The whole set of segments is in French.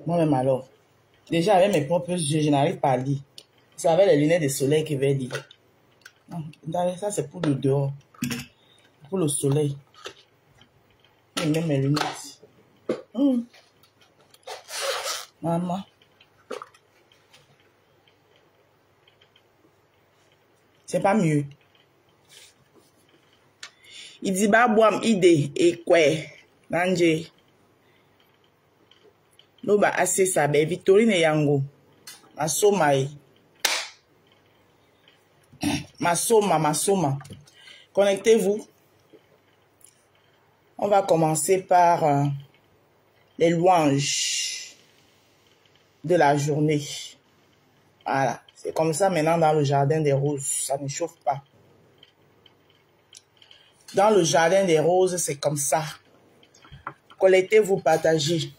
Moi-même alors. Déjà, avec mes propres yeux, je n'arrive pas à lire. C'est avec les lunettes de soleil que je vais lire. Non, ça, c'est pour le dehors. Pour le soleil. Et même mes lunettes. Maman. C'est pas mieux. Il dit, bah, boam, idée, et quoi, Nanje. No, bah, assez ça, ben, Victorine et Yango. Ma soma. Ma soma. Connectez-vous. On va commencer par les louanges de la journée. Voilà. C'est comme ça maintenant dans le jardin des roses. Ça ne chauffe pas. Dans le jardin des roses, c'est comme ça. Collectez-vous, partagez.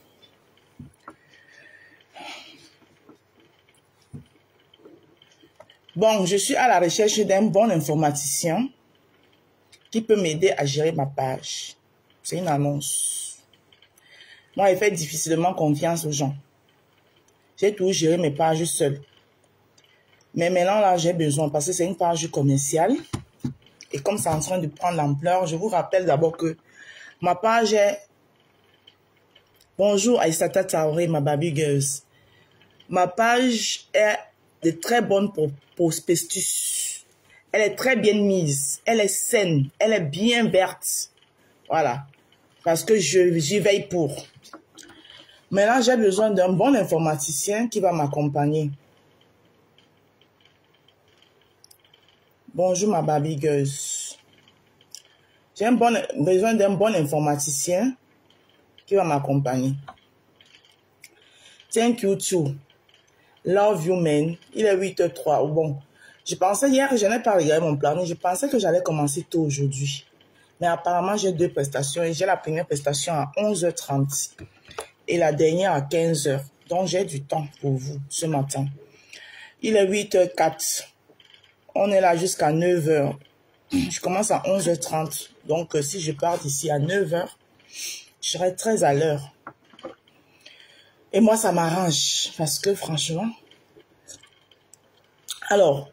Bon, je suis à la recherche d'un bon informaticien qui peut m'aider à gérer ma page. C'est une annonce. Moi, je fais difficilement confiance aux gens. J'ai toujours géré mes pages seul. Mais maintenant, là, j'ai besoin parce que c'est une page commerciale. Et comme c'est en train de prendre l'ampleur, je vous rappelle d'abord que ma page est... Bonjour Aïssata Traoré, ma baby girls. Ma page est de très bonne prospectus. Elle est très bien mise. Elle est saine. Elle est bien verte. Voilà. Parce que j'y veille pour. Maintenant, j'ai besoin d'un bon informaticien qui va m'accompagner. Bonjour ma baby girls. J'ai besoin d'un bon informaticien qui va m'accompagner. Thank you too. Love you man. Il est 8h03. Bon, je pensais hier, je n'ai pas regardé mon planning. Je pensais que j'allais commencer tôt aujourd'hui. Mais apparemment, j'ai 2 prestations. Et j'ai la première prestation à 11h30. Et la dernière à 15h. Donc, j'ai du temps pour vous ce matin. Il est 8h04. On est là jusqu'à 9h. Je commence à 11h30. Donc, si je pars d'ici à 9h, je serai très à l'heure. Et moi, ça m'arrange. Parce que franchement... Alors,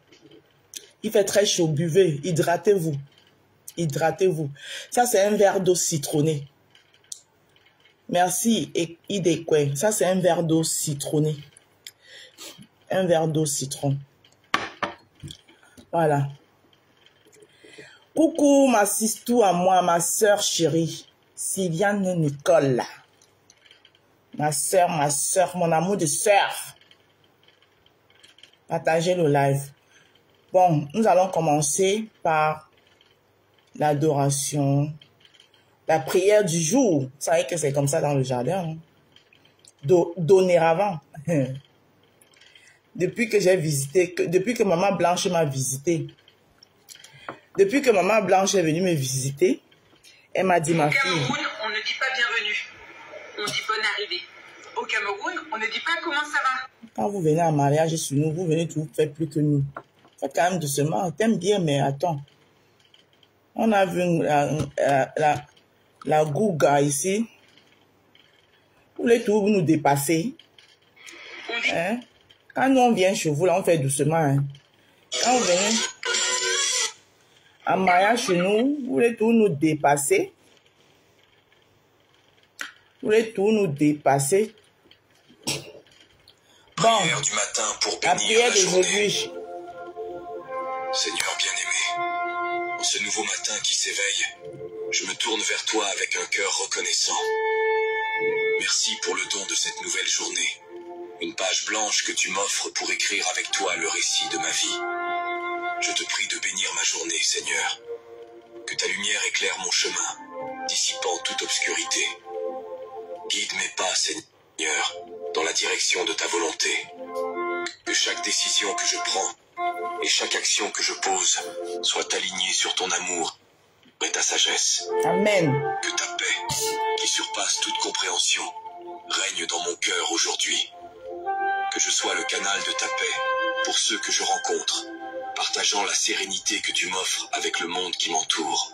il fait très chaud. Buvez. Hydratez-vous. Hydratez-vous. Ça, c'est un verre d'eau citronnée. Merci. Et Idekwe. Ça, c'est un verre d'eau citronnée. Un verre d'eau citron. Voilà. Coucou, ma sistou à moi, ma soeur chérie. Sylviane Nicole. Ma soeur, mon amour de soeur. Partagez le live. Bon, nous allons commencer par l'adoration. La prière du jour. Vous savez que c'est comme ça dans le jardin. Hein? Donner avant. Depuis que j'ai visité, depuis que Maman Blanche m'a visité, depuis que Maman Blanche est venue me visiter, elle m'a dit, ma fille... Au Cameroun, on ne dit pas bienvenue, on dit bonne arrivée. Au Cameroun, on ne dit pas comment ça va. Quand vous venez en mariage sur nous, vous venez tout faire plus que nous. Faites quand même doucement, t'aimes bien, mais attends. On a vu la Gouga ici. Vous voulez tout nous dépasser. On dit... Hein? Quand nous on vient chez vous, là, on fait doucement. Hein? Quand vous venez en mariage chez nous, vous voulez tout nous dépasser. Vous voulez tout nous dépasser. Bon, du matin pour la bénir prière la journée. d'aujourd'hui. Seigneur bien-aimé, en ce nouveau matin qui s'éveille, je me tourne vers toi avec un cœur reconnaissant. Merci pour le don de cette nouvelle journée. Une page blanche que tu m'offres pour écrire avec toi le récit de ma vie. Je te prie de bénir ma journée, Seigneur. Que ta lumière éclaire mon chemin, dissipant toute obscurité. Guide mes pas, Seigneur, dans la direction de ta volonté. Que chaque décision que je prends et chaque action que je pose soit alignée sur ton amour et ta sagesse. Amen. Que ta paix, qui surpasse toute compréhension, règne dans mon cœur aujourd'hui. Que je sois le canal de ta paix pour ceux que je rencontre, partageant la sérénité que tu m'offres avec le monde qui m'entoure.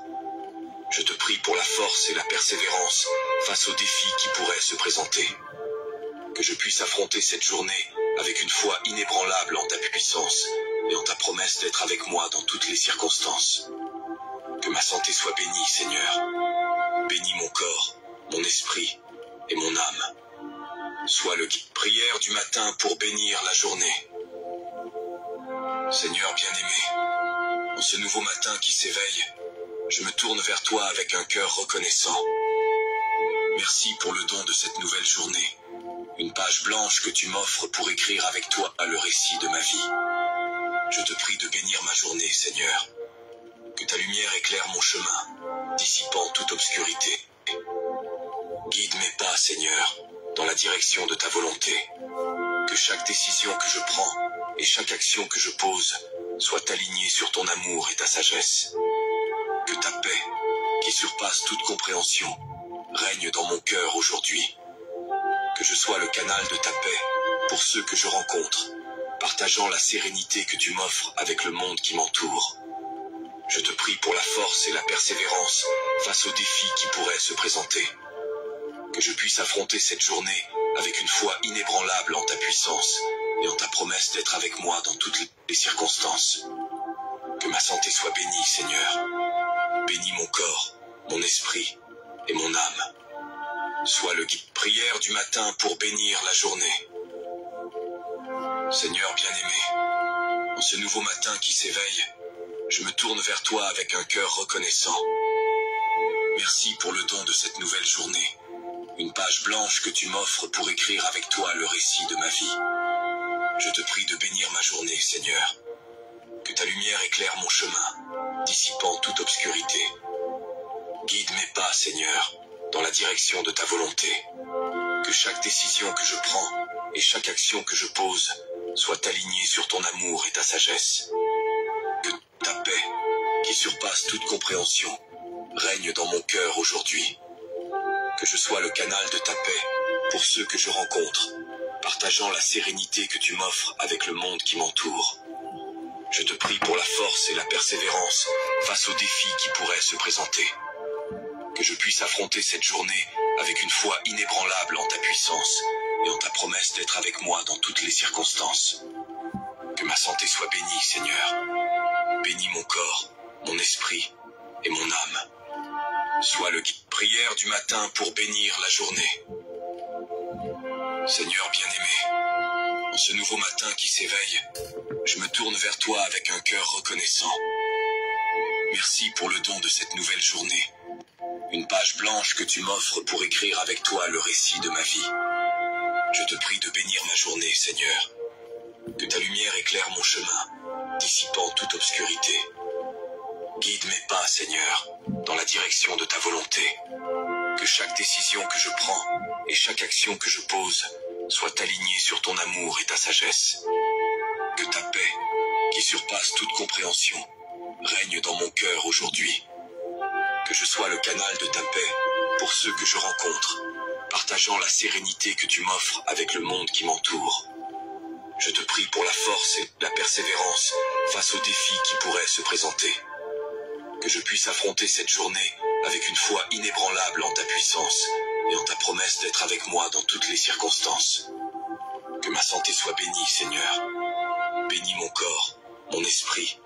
Je te prie pour la force et la persévérance face aux défis qui pourraient se présenter. Que je puisse affronter cette journée avec une foi inébranlable en ta puissance et en ta promesse d'être avec moi dans toutes les circonstances. Que ma santé soit bénie, Seigneur. Bénis mon corps, mon esprit et mon âme. Sois le guide. Prière du matin pour bénir la journée. Seigneur bien-aimé, en ce nouveau matin qui s'éveille, je me tourne vers toi avec un cœur reconnaissant. Merci pour le don de cette nouvelle journée, une page blanche que tu m'offres pour écrire avec toi le récit de ma vie. Je te prie de bénir ma journée, Seigneur. Que ta lumière éclaire mon chemin, dissipant toute obscurité. Guide mes pas, Seigneur, dans la direction de ta volonté. Que chaque décision que je prends et chaque action que je pose soit alignée sur ton amour et ta sagesse. Que ta paix, qui surpasse toute compréhension, règne dans mon cœur aujourd'hui. Que je sois le canal de ta paix pour ceux que je rencontre, partageant la sérénité que tu m'offres avec le monde qui m'entoure. Je te prie pour la force et la persévérance face aux défis qui pourraient se présenter. Que je puisse affronter cette journée avec une foi inébranlable en ta puissance et en ta promesse d'être avec moi dans toutes les circonstances. Que ma santé soit bénie, Seigneur. Bénis mon corps, mon esprit et mon âme. Sois le guide. Prière du matin pour bénir la journée. Seigneur bien-aimé, en ce nouveau matin qui s'éveille, je me tourne vers toi avec un cœur reconnaissant. Merci pour le don de cette nouvelle journée, une page blanche que tu m'offres pour écrire avec toi le récit de ma vie. Je te prie de bénir ma journée, Seigneur. Que ta lumière éclaire mon chemin, dissipant toute obscurité. Guide mes pas, Seigneur, dans la direction de ta volonté. Que chaque décision que je prends et chaque action que je pose soit alignée sur ton amour et ta sagesse. Que ta paix, qui surpasse toute compréhension, règne dans mon cœur aujourd'hui. Que je sois le canal de ta paix pour ceux que je rencontre, partageant la sérénité que tu m'offres avec le monde qui m'entoure. Je te prie pour la force et la persévérance face aux défis qui pourraient se présenter. Que je puisse affronter cette journée avec une foi inébranlable en ta puissance et en ta promesse d'être avec moi dans toutes les circonstances. Que ma santé soit bénie, Seigneur. Bénis mon corps, mon esprit et mon âme. Sois le guide. Prière du matin pour bénir la journée. Seigneur bien-aimé, en ce nouveau matin qui s'éveille, je me tourne vers toi avec un cœur reconnaissant. Merci pour le don de cette nouvelle journée, une page blanche que tu m'offres pour écrire avec toi le récit de ma vie. Je te prie de bénir ma journée, Seigneur. Que ta lumière éclaire mon chemin, dissipant toute obscurité. Guide mes pas, Seigneur, dans la direction de ta volonté. Que chaque décision que je prends et chaque action que je pose soit alignée sur ton amour et ta sagesse. Que ta paix, qui surpasse toute compréhension, règne dans mon cœur aujourd'hui. Que je sois le canal de ta paix pour ceux que je rencontre, partageant la sérénité que tu m'offres avec le monde qui m'entoure. Je te prie pour la force et la persévérance face aux défis qui pourraient se présenter. Que je puisse affronter cette journée avec une foi inébranlable en ta puissance et en ta promesse d'être avec moi dans toutes les circonstances. Que ma santé soit bénie, Seigneur. Bénis mon corps, mon esprit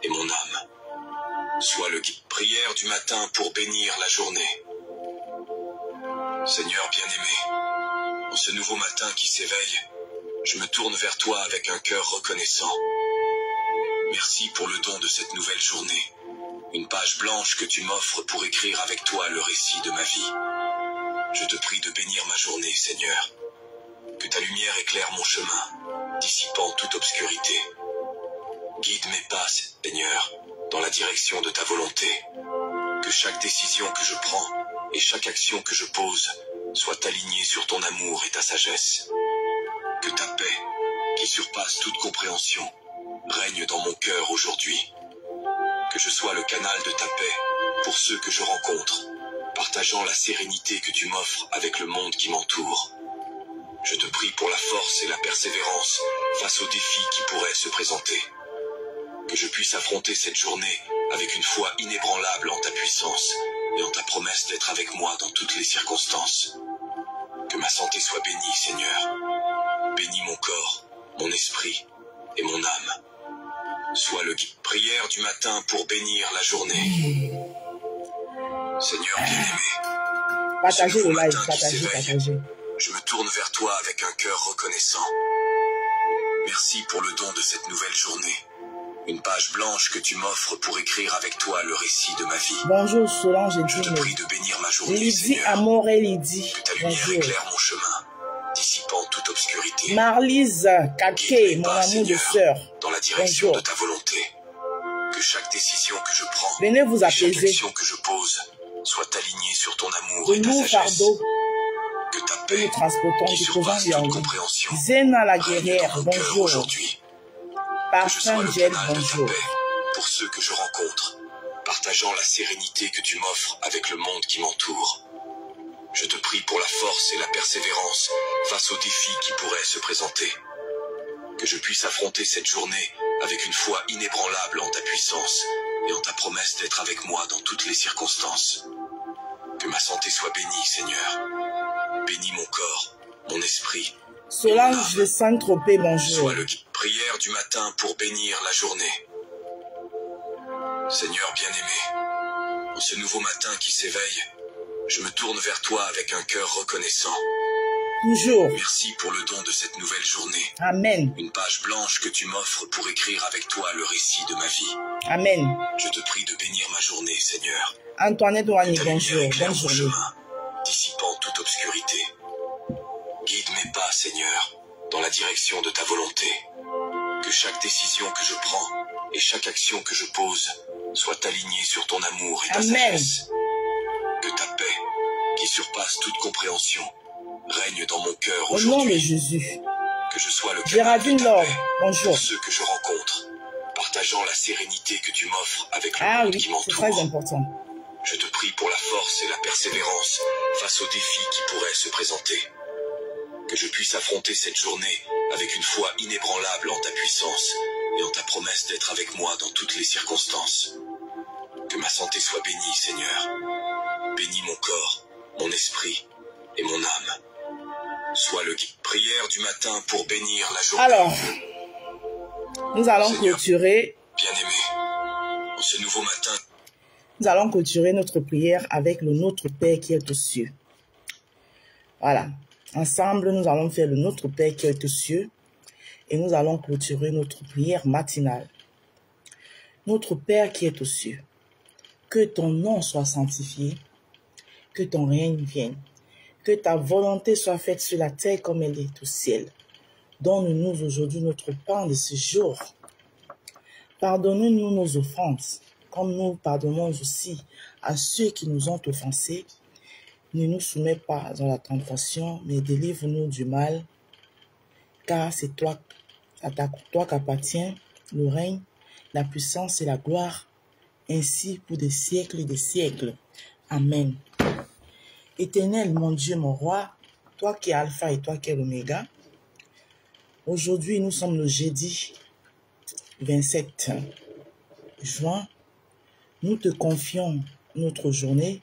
et mon âme. Sois le guide. Prière du matin pour bénir la journée. Seigneur bien-aimé, en ce nouveau matin qui s'éveille, je me tourne vers toi avec un cœur reconnaissant. Merci pour le don de cette nouvelle journée, une page blanche que tu m'offres pour écrire avec toi le récit de ma vie. Je te prie de bénir ma journée, Seigneur. Que ta lumière éclaire mon chemin, dissipant toute obscurité. Guide mes pas, Seigneur, dans la direction de ta volonté. Que chaque décision que je prends et chaque action que je pose soit alignée sur ton amour et ta sagesse. Que ta paix, qui surpasse toute compréhension, règne dans mon cœur aujourd'hui. Que je sois le canal de ta paix pour ceux que je rencontre, partageant la sérénité que tu m'offres avec le monde qui m'entoure. Je te prie pour la force et la persévérance face aux défis qui pourraient se présenter. Que je puisse affronter cette journée avec une foi inébranlable en ta puissance et en ta promesse d'être avec moi dans toutes les circonstances. Que ma santé soit bénie, Seigneur. mon esprit et mon âme. Sois le guide. Prière du matin pour bénir la journée. Seigneur bien-aimé, Partagez le nouveau live, matin qui s'éveille. partagez. je me tourne vers toi avec un cœur reconnaissant. Merci pour le don de cette nouvelle journée. Une page blanche que tu m'offres pour écrire avec toi le récit de ma vie. Bonjour Solange et Je te prie de bénir ma journée, Lydie Seigneur. Amore et Lydie. Que ta lumière Bonjour. éclaire mon chemin, dissipant toute obscurité. Marlise Kake, mon amour de sœur. Dans la direction Bonjour. de ta volonté. Que chaque décision que je prends, Venez vous et chaque apaiser. action que je pose, soit alignée sur ton amour et De ta nous, sagesse. fardeau, Que ta que nous paix, transportons qui du surpasse présent toute en compréhension, Zena la règne guerrière, dans mon cœur bonjour. aujourd'hui. Que je sois Parfum le Gel, canal de ta bonjour. paix pour ceux que je rencontre, partageant la sérénité que tu m'offres avec le monde qui m'entoure. Je te prie pour la force et la persévérance face aux défis qui pourraient se présenter. Que je puisse affronter cette journée avec une foi inébranlable en ta puissance et en ta promesse d'être avec moi dans toutes les circonstances. Que ma santé soit bénie, Seigneur. Bénis mon corps, mon esprit. Solange de Saint-Tropez, bonjour. Sois le guide. Prière du matin pour bénir la journée. Seigneur bien-aimé, en ce nouveau matin qui s'éveille, je me tourne vers toi avec un cœur reconnaissant. Toujours. Merci pour le don de cette nouvelle journée. Amen. Une page blanche que tu m'offres pour écrire avec toi le récit de ma vie. Amen. Je te prie de bénir ma journée, Seigneur. Antoinette Douani, Que ta bonjour. lumière éclaire Bonne mon journée. chemin, dissipant toute obscurité. Guide mes pas, Seigneur, dans la direction de ta volonté. Que chaque décision que je prends et chaque action que je pose soit alignée sur ton amour et ta Amen. sagesse. Que ta paix, qui surpasse toute compréhension, règne dans mon cœur Au nom de aujourd'hui. Jésus. Que je sois le canal Géraldine de ta Laure, paix bonjour. pour ceux que je rencontre, partageant la sérénité que tu m'offres avec le Ah monde oui, qui c'est très m'entoure. important. Je te prie pour la force et la persévérance face aux défis qui pourraient se présenter. Que je puisse affronter cette journée avec une foi inébranlable en ta puissance et en ta promesse d'être avec moi dans toutes les circonstances. Que ma santé soit bénie, Seigneur. Bénis mon corps, mon esprit et mon âme. Sois le guide. Prière du matin pour bénir la journée. Alors, nous allons Seigneur. clôturer. Bien-aimé, en ce nouveau matin, Nous allons clôturer notre prière avec le Notre Père qui est aux cieux. Voilà. Ensemble, nous allons faire le Notre Père qui est aux cieux et nous allons clôturer notre prière matinale. Notre Père qui est aux cieux, que ton nom soit sanctifié, que ton règne vienne, que ta volonté soit faite sur la terre comme elle est au ciel. Donne-nous aujourd'hui notre pain de ce jour. Pardonne-nous nos offenses, comme nous pardonnons aussi à ceux qui nous ont offensés. Ne nous soumets pas dans la tentation, mais délivre-nous du mal, car c'est à toi qu'appartient le règne, la puissance et la gloire, ainsi pour des siècles et des siècles. Amen. Éternel, mon Dieu, mon roi, toi qui es Alpha et toi qui es l'Oméga, aujourd'hui nous sommes le jeudi 27 juin. Nous te confions notre journée.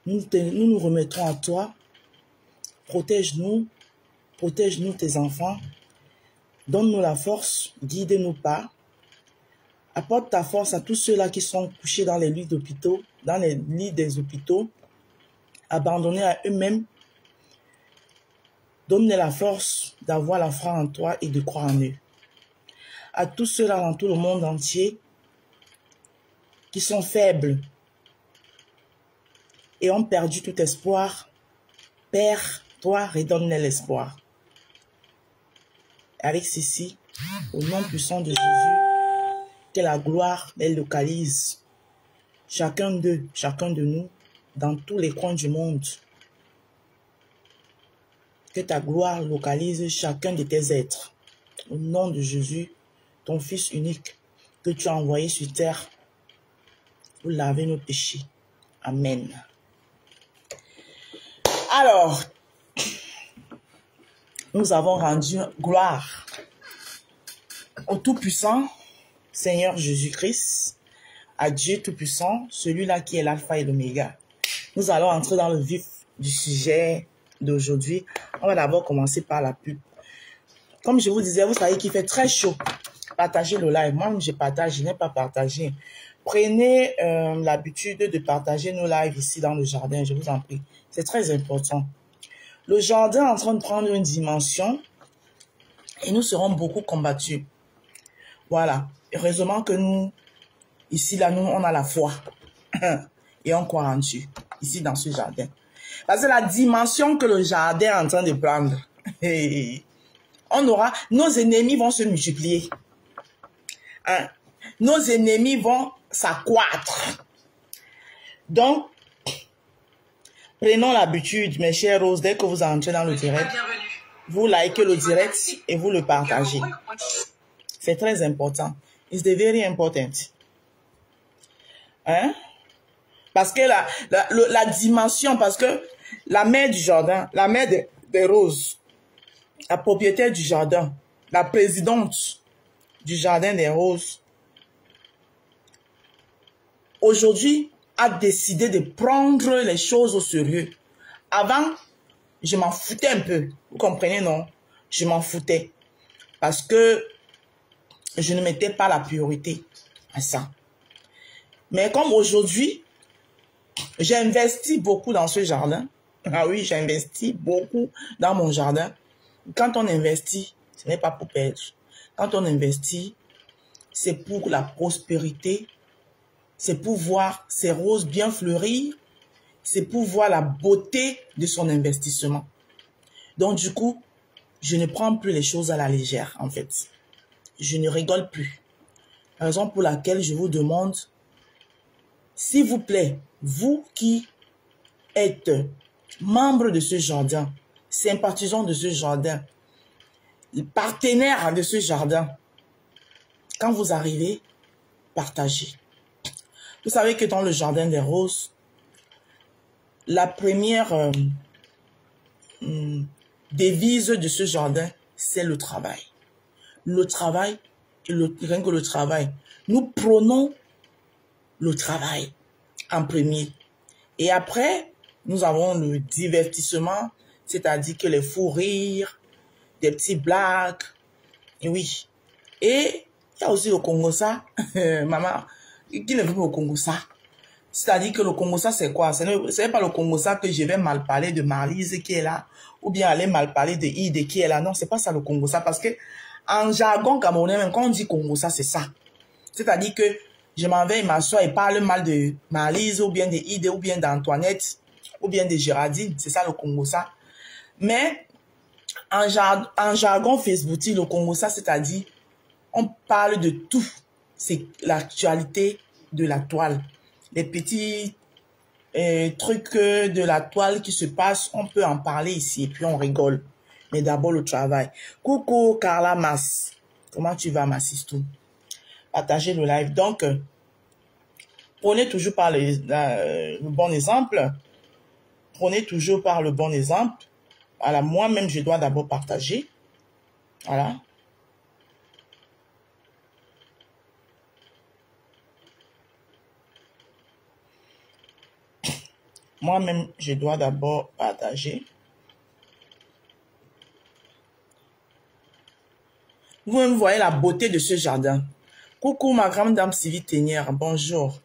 Nous nous remettons à toi. Protège-nous tes enfants. Donne-nous la force, guide-nous pas. Apporte ta force à tous ceux-là qui sont couchés dans les lits d'hôpitaux, dans les lits des hôpitaux, abandonnés à eux-mêmes. Donne-les la force d'avoir la foi en toi et de croire en eux. À tous ceux-là dans tout le monde entier qui sont faibles et ont perdu tout espoir, Père, toi, redonne-les l'espoir. Avec ceci, au nom puissant de Jésus, que la gloire les localise, chacun d'eux, chacun de nous, dans tous les coins du monde. Que ta gloire localise chacun de tes êtres. Au nom de Jésus, ton Fils unique, que tu as envoyé sur terre pour laver nos péchés. Amen. Alors, nous avons rendu gloire au Tout-Puissant, Seigneur Jésus-Christ, à Dieu Tout-Puissant, celui-là qui est l'Alpha et l'Oméga. Nous allons entrer dans le vif du sujet d'aujourd'hui. On va d'abord commencer par la pub. Comme je vous disais, vous savez qu'il fait très chaud. Partagez le live. Moi, je partage, je n'ai pas partagé. Prenez l'habitude de partager nos lives ici dans le jardin, je vous en prie. C'est très important. Le jardin est en train de prendre une dimension et nous serons beaucoup combattus. Voilà. Heureusement que nous, ici, là, nous, on a la foi. Et on croit en Dieu, ici, dans ce jardin. Parce que la dimension que le jardin est en train de prendre, on aura, nos ennemis vont se multiplier. Hein? Nos ennemis vont s'accroître. Donc, prenons l'habitude, mes chers roses, dès que vous entrez dans le direct, vous likez le direct et vous le partagez. C'est très important. It's very important. Hein? Parce que la dimension, parce que la mère du jardin, la mère des roses, la propriétaire du jardin, la présidente du jardin des roses, aujourd'hui, a décidé de prendre les choses au sérieux. Avant, je m'en foutais un peu. Vous comprenez, non? Je m'en foutais. Parce que je ne mettais pas la priorité à ça. Mais comme aujourd'hui, j'ai investi beaucoup dans ce jardin. Ah oui, j'ai investi beaucoup dans mon jardin. Quand on investit, ce n'est pas pour perdre. Quand on investit, c'est pour la prospérité. C'est pour voir ses roses bien fleurir. C'est pour voir la beauté de son investissement. Donc du coup, je ne prends plus les choses à la légère, en fait. Je ne rigole plus. La raison pour laquelle je vous demande, s'il vous plaît, vous qui êtes membre de ce jardin, sympathisant de ce jardin, partenaire de ce jardin, quand vous arrivez, partagez. Vous savez que dans le jardin des roses, la première devise de ce jardin, c'est le travail. Le travail, et rien que le travail. Nous prenons le travail en premier. Et après, nous avons le divertissement, c'est-à-dire que les fous rires, des petits blagues. Et oui. Et il y a aussi le Congo-ça. Maman, qui ne veut pas le Congo-ça? C'est-à-dire que le Congo-ça, c'est quoi? Ce n'est pas le Congo-ça que je vais mal parler de Marlise qui est là, ou bien aller mal parler de Ide qui est là. Non, c'est pas ça le Congo-ça. Parce que en jargon camerounais, même quand on dit Congo-ça, c'est ça. C'est-à-dire que je m'en vais m'asseoir et parle mal de Marlise, ou bien de Ide, ou bien d'Antoinette, ou bien de Géraldine. C'est ça le Congo-ça. Mais en jargon Facebook, le Congo-ça, c'est-à-dire on parle de tout. C'est l'actualité de la toile. Les petits trucs de la toile qui se passent, on peut en parler ici et puis on rigole. Mais d'abord le travail. Coucou Carla Mas. Comment tu vas, ma sistou? Partagez le live. Donc, prenez toujours par le bon exemple. Prenez toujours par le bon exemple. Voilà, moi-même, je dois d'abord partager. Voilà. Moi-même, je dois d'abord partager. Vous voyez la beauté de ce jardin. Coucou ma grande dame Sylvie Ténière, bonjour.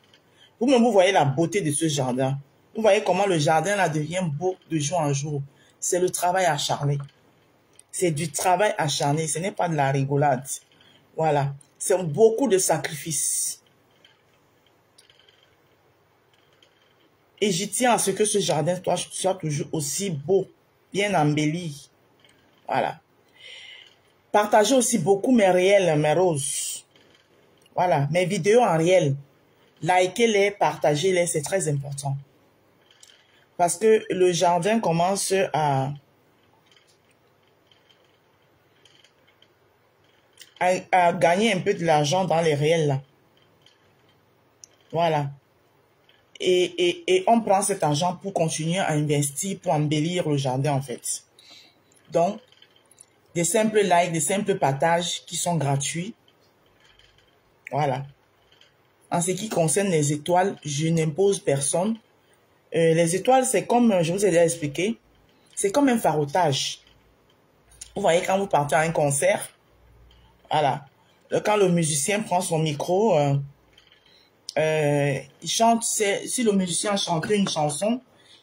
Vous-même, vous voyez la beauté de ce jardin. Vous voyez comment le jardin là devient beau de jour en jour. C'est le travail acharné. C'est du travail acharné, ce n'est pas de la rigolade. Voilà, c'est beaucoup de sacrifices. Et j'y tiens à ce que ce jardin soit toujours aussi beau, bien embelli. Voilà. Partagez aussi beaucoup mes réels, mes roses. Voilà, mes vidéos en réel. Likez-les, partagez-les, c'est très important. Parce que le jardin commence à gagner un peu de l'argent dans les réels. Là. Voilà. Et on prend cet argent pour continuer à investir, pour embellir le jardin en fait. Donc, des simples likes, des simples partages qui sont gratuits. Voilà. En ce qui concerne les étoiles, je n'impose personne. Les étoiles, c'est comme, je vous ai déjà expliqué, c'est comme un farotage. Vous voyez, quand vous partez à un concert, voilà. Quand le musicien prend son micro, il chante, si le musicien a chanté une chanson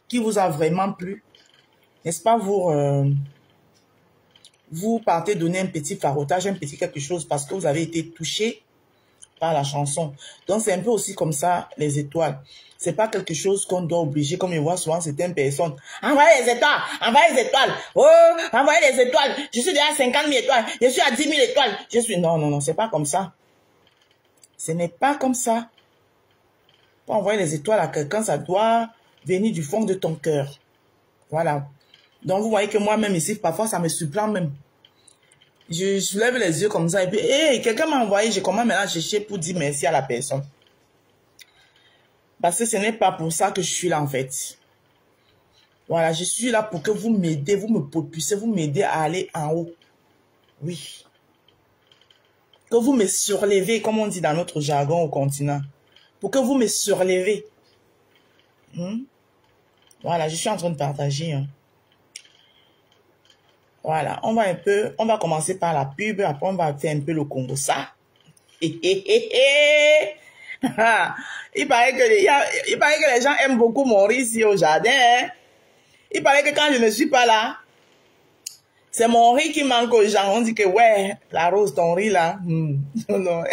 qui vous a vraiment plu, n'est-ce pas, vous partez donner un petit farotage, un petit quelque chose parce que vous avez été touché par la chanson. Donc, c'est un peu aussi comme ça, les étoiles. C'est pas quelque chose qu'on doit obliger, comme je vois souvent certaines personnes. Envoyez les étoiles, envoyez les étoiles. Oh, envoyez les étoiles. Je suis déjà à 50 000 étoiles. Je suis à 10 000 étoiles. Je suis... Non, non, non, c'est pas comme ça. Ce n'est pas comme ça. Pour envoyer les étoiles à quelqu'un, ça doit venir du fond de ton cœur. Voilà. Donc, vous voyez que moi-même ici, parfois, ça me surprend même. Je soulève les yeux comme ça et puis, hey, quelqu'un m'a envoyé, je commence maintenant à chercher pour dire merci à la personne. Parce que ce n'est pas pour ça que je suis là, en fait. Voilà, je suis là pour que vous m'aidez, vous me propulsez, vous m'aidez à aller en haut. Oui. Que vous me surlevez, comme on dit dans notre jargon au continent. Pour que vous me surlevez. Voilà, je suis en train de partager. Voilà, on va commencer par la pub, après on va faire un peu le Congo ça. Il paraît que les gens aiment beaucoup mon riz ici au jardin. Hein? Il paraît que quand je ne suis pas là, c'est mon riz qui manque aux gens. On dit que ouais, la rose, ton riz là. Non.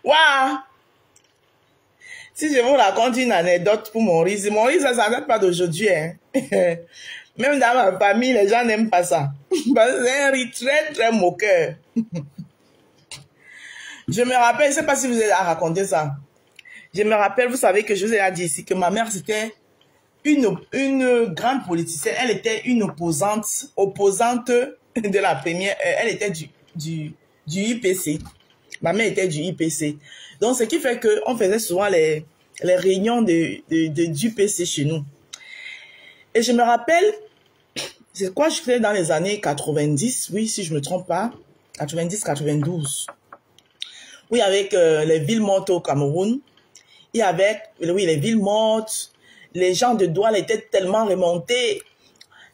Waouh! Si je vous raconte une anecdote pour mon riz, ça ne date pas d'aujourd'hui. Hein. Même dans ma famille, les gens n'aiment pas ça. Parce que c'est un riz très, très moqueur. Je me rappelle, je ne sais pas si vous avez raconté ça. Je me rappelle, vous savez que je vous ai dit ici que ma mère, c'était une grande politicienne. Elle était une opposante de la première. Elle était du UPC. Ma mère était du UPC. Donc, ce qui fait qu'on faisait souvent les réunions du PC chez nous. Et je me rappelle, c'est quoi, je faisais dans les années 90, oui, si je ne me trompe pas, 90-92. Oui, avec les villes mortes au Cameroun. Et avec, oui, les villes mortes, les gens de Douala étaient tellement remontés.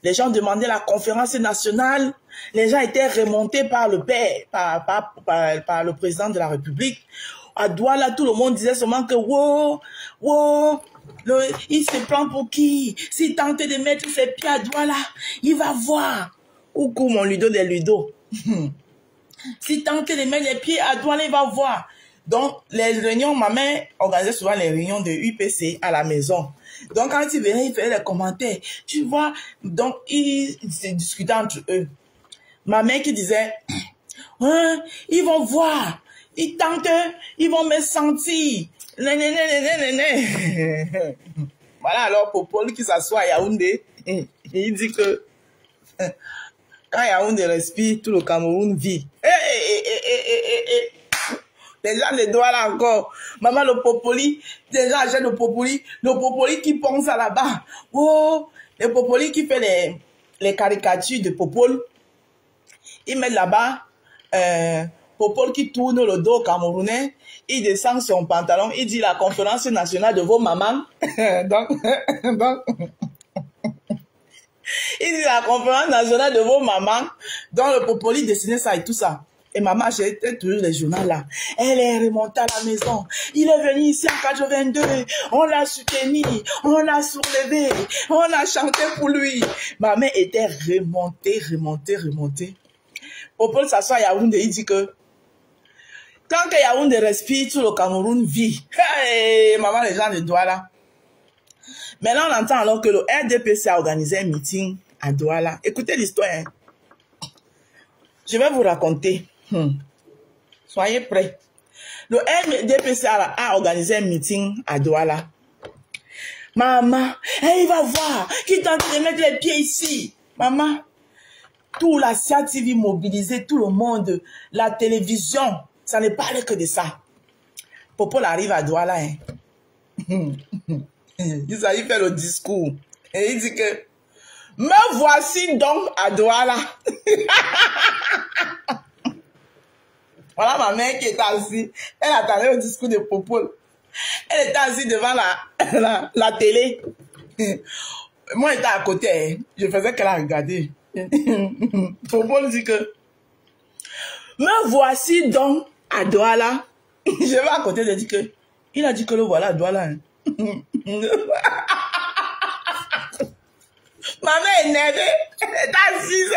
Les gens demandaient la conférence nationale. Les gens étaient remontés par le par le président de la République. À Douala, tout le monde disait seulement que wow, il se prend pour qui? S'il tente de mettre ses pieds à Douala, il va voir. Ou mon Ludo des Ludo. S'il tente de mettre les pieds à Douala, il va voir. Donc, les réunions, ma mère organisait souvent les réunions de UPC à la maison. Donc, quand il venait, il faisait les commentaires. Tu vois, donc, ils se discutaient entre eux. Ma mère qui disait, hein, ils vont voir. Ils tentent, ils vont me sentir. Voilà, alors, pour Paul qui s'assoit à Yaoundé, il dit que quand Yaoundé respire, tout le Cameroun vit. Les gens ne doivent là encore. Maman, le popoli, les gens achètent le popoli qui pense à là-bas. Oh, le popoli qui fait les caricatures de Popol. Ils mettent là-bas, Popol qui tourne le dos camerounais, il descend son pantalon, il dit la conférence nationale de vos mamans. donc, il dit la conférence nationale de vos mamans, dont le Popoli dessinait ça et tout ça. Et maman achetait toujours les journaux là. Elle est remontée à la maison. Il est venu ici en 82. On l'a soutenu. On l'a soulevé. On a chanté pour lui. Ma mère était remontée. Popol s'assoit à Yaoundé. Il dit que quand Yaoundé respire, tout le Cameroun vit. Hey, maman, les gens de Douala. Maintenant, on entend alors que le RDPC a organisé un meeting à Douala. Écoutez l'histoire. Hein. Je vais vous raconter. Soyez prêts. Le RDPC a organisé un meeting à Douala. Maman, il va voir qui tente de mettre les pieds ici. Maman, tout la CATV mobilisé, tout le monde, la télévision, ça ne parlait que de ça. Popol arrive à Douala. Hein. Il s'agit faire le discours. Et il dit que, me voici donc à Douala. Voilà ma mère qui était assise. Elle attendait le discours de Popol. Elle était assise devant la télé. Moi, j'étais à côté, hein. Je faisais qu'elle a regardé. Popol dit que, me voici donc à Douala. Je vais à côté, je dis que, il a dit que le voilà à Douala. Hein. Ma mère est énervée, elle est assise.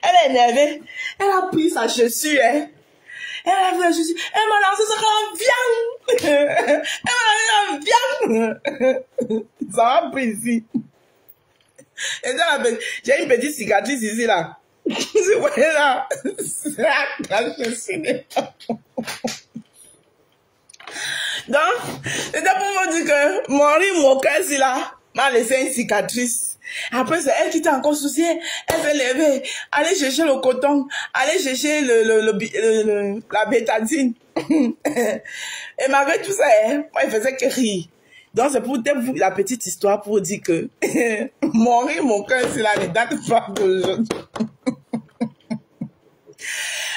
Elle est énervée. Elle a pris sa chaussure. Hein. Elle a pris la chaussure. Elle m'a lancé ça comme viande. Elle m'a lancé comme viande. Ça m'a pris ici. J'ai une petite cicatrice ici là. Vous voyez là. C'est la chaussure. Donc, c'était pour vous dire que mon cœur ici là m'a laissé une cicatrice. Après, c'est elle qui t'a encore souciée. Elle s'est levée, aller chercher le coton, aller chercher la bétadine. Et malgré tout ça, moi, il faisait que rire. Donc, c'est pour la petite histoire pour dire que mon cœur, c'est là, ne date pas d'aujourd'hui.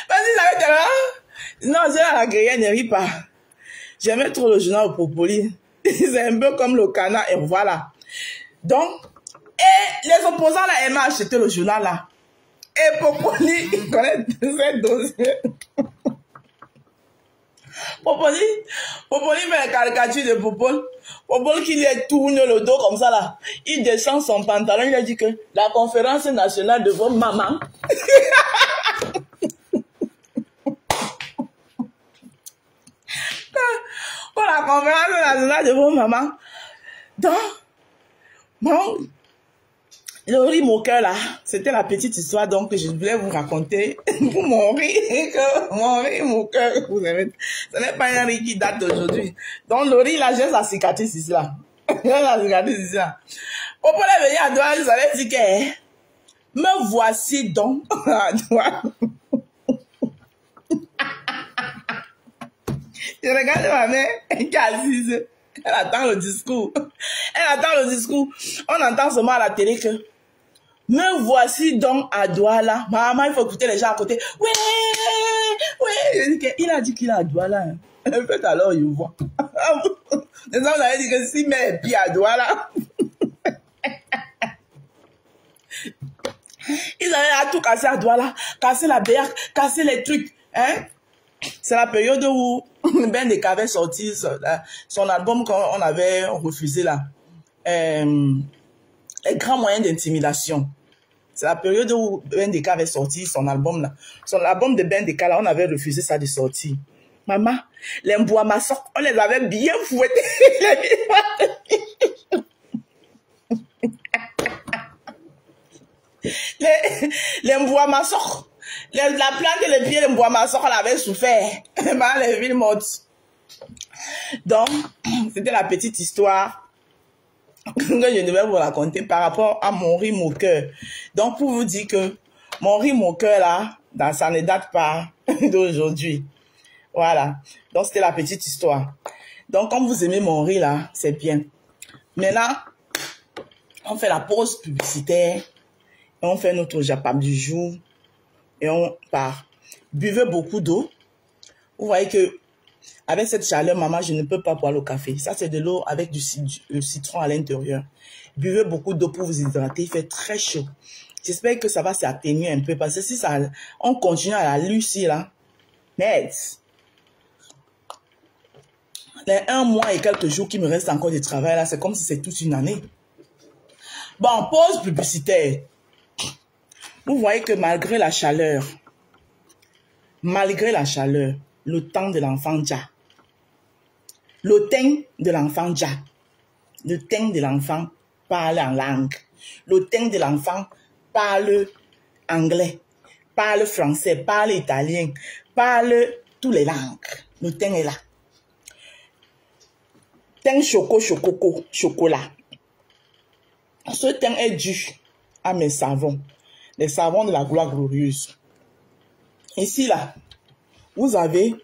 Vas-y, ça va être là. Non, j'ai la grille, ne ris pas. J'aimais trop le journal au Popoli. C'est un peu comme le canard, et voilà. Donc, et les opposants là aimaient acheter le journal là. Et Popoli, il connaît ces dossiers. Popoli fait les caricatures de Popol. Popol qui lui tourne le dos comme ça là. Il descend son pantalon, il a dit que la conférence nationale de vos mamans. Pour la conférence nationale de vos mamans. Donc, bon, Laurie Moqueur là, c'était la petite histoire donc que je voulais vous raconter pour mon rire Moqueur, vous aimez. Ce n'est pas un rire qui date d'aujourd'hui. Donc Laurie là, j'ai sa cicatrice ici là. J'ai la cicatrice ici là. Pour les venir à Douala, vous allez dire que me voici donc à Douala. Je regarde ma mère qui est assise. Elle attend le discours. Elle attend le discours. On entend seulement à la télé que me voici donc à Douala. Maman, il faut écouter les gens à côté. Ouais, ouais. Il a dit qu'il est à Douala. Hein. En fait, alors, il voit. Les gens avaient dit que si mais puis à Douala. Ils avaient tout cassé à Douala. Casser la bière, casser les trucs. Hein? C'est la période où Ben Deka avait sorti son album qu'on avait refusé là. Les grands moyens d'intimidation. C'est la période où Ben Deka avait sorti son album là. Son album de Ben Deka là, on avait refusé ça de sortir. Maman, les Mbouamassok, on les avait bien fouettés. Les Mbouamassok. La plante et les pieds de Mbouamassok, on avait souffert. Par les villes mortes. Donc, c'était la petite histoire que je devais vous raconter par rapport à mon rire, mon cœur. Donc, pour vous dire que mon rire, mon cœur, là, ça ne date pas d'aujourd'hui. Voilà. Donc, c'était la petite histoire. Donc, comme vous aimez mon rire, là, c'est bien. Maintenant, on fait la pause publicitaire. Et on fait notre japam du jour. Et on part. Buvez beaucoup d'eau. Vous voyez que avec cette chaleur, maman, je ne peux pas boire le café. Ça, c'est de l'eau avec du citron à l'intérieur. Buvez beaucoup d'eau pour vous hydrater. Il fait très chaud. J'espère que ça va s'atténuer un peu. Parce que si ça, on continue à la lucie, là, merde. Les 1 mois et quelques jours qui me restent encore de travail, là, c'est comme si c'est toute une année. Bon, pause publicitaire. Vous voyez que malgré la chaleur, le temps de l'enfant Dja, le teint de l'enfant Dja, le teint de l'enfant parle en langue, le teint de l'enfant parle anglais, parle français, parle italien, parle toutes les langues. Le teint est là. Teint chocolat. Ce teint est dû à mes savons. Les savons de la gloire glorieuse. Ici, là, vous avez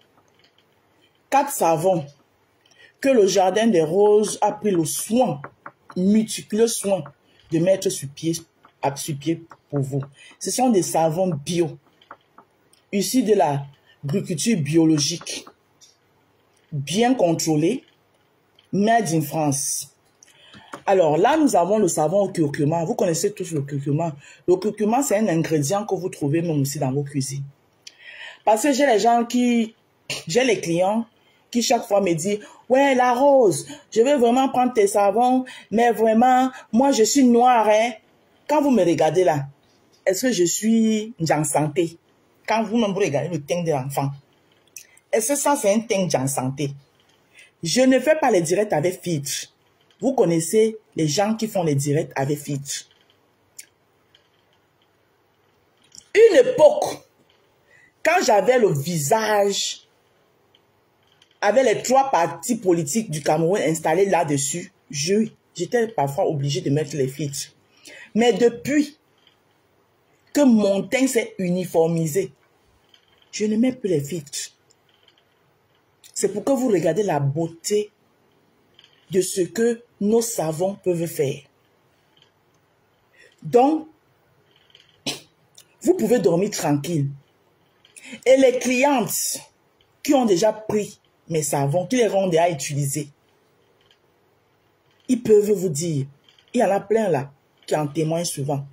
4 savons que le jardin des roses a pris le soin, méticuleux soin, de mettre sur pied pour vous. Ce sont des savons bio, issus de l'agriculture biologique, bien contrôlés, made in France. Alors là, nous avons le savon au curcuma. Vous connaissez tous le curcuma. Le curcuma, c'est un ingrédient que vous trouvez même aussi dans vos cuisines. Parce que j'ai les clients qui chaque fois me disent, ouais, la Rose, je vais vraiment prendre tes savons, mais vraiment, moi, je suis noire, hein. Quand vous me regardez là, est-ce que je suis en santé? Quand vous-même vous regardez le teint de l'enfant, est-ce que ça, c'est un teint en santé? Je ne fais pas les directs avec filtre. Vous connaissez les gens qui font les directs avec filtre. Une époque, quand j'avais le visage avec les 3 partis politiques du Cameroun installés là-dessus, j'étais parfois obligée de mettre les filtres. Mais depuis que mon teint s'est uniformisé, je ne mets plus les filtres. C'est pour que vous regardez la beauté de ce que nos savons peuvent faire. Donc, vous pouvez dormir tranquille. Et les clientes qui ont déjà pris mes savons, qui les ont déjà utilisés, ils peuvent vous dire, il y en a plein là, qui en témoignent souvent.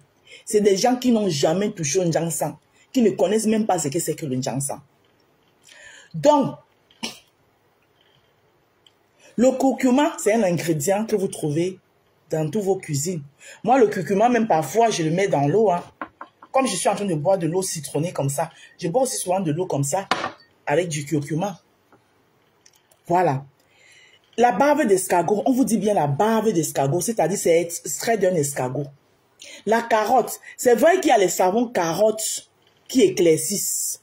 C'est des gens qui n'ont jamais touché un jansan, qui ne connaissent même pas ce que c'est que le jansan. Donc, le curcuma, c'est un ingrédient que vous trouvez dans toutes vos cuisines. Moi, le curcuma, même parfois, je le mets dans l'eau. Hein. Comme je suis en train de boire de l'eau citronnée comme ça, je bois aussi souvent de l'eau comme ça, avec du curcuma. Voilà. La bave d'escargot, on vous dit bien la bave d'escargot, c'est-à-dire c'est extrait d'un escargot. La carotte, c'est vrai qu'il y a les savons carottes qui éclaircissent.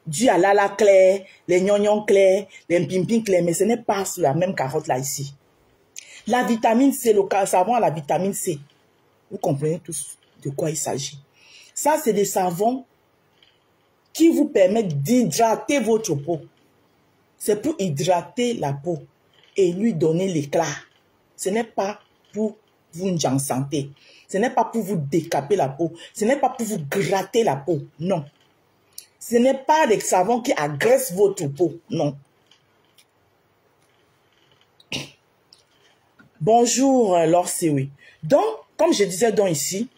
Du alala clair, les gnognons clairs, les pimpins clairs, mais ce n'est pas sur la même carotte là ici. La vitamine C, le savon à la vitamine C, vous comprenez tous de quoi il s'agit. Ça, c'est des savons qui vous permettent d'hydrater votre peau. C'est pour hydrater la peau et lui donner l'éclat. Ce n'est pas pour vous en santé. Ce n'est pas pour vous décaper la peau. Ce n'est pas pour vous gratter la peau. Non. Ce n'est pas des savons qui agressent votre peau. Non. Bonjour, Laure Sewi. Donc, comme je disais donc ici,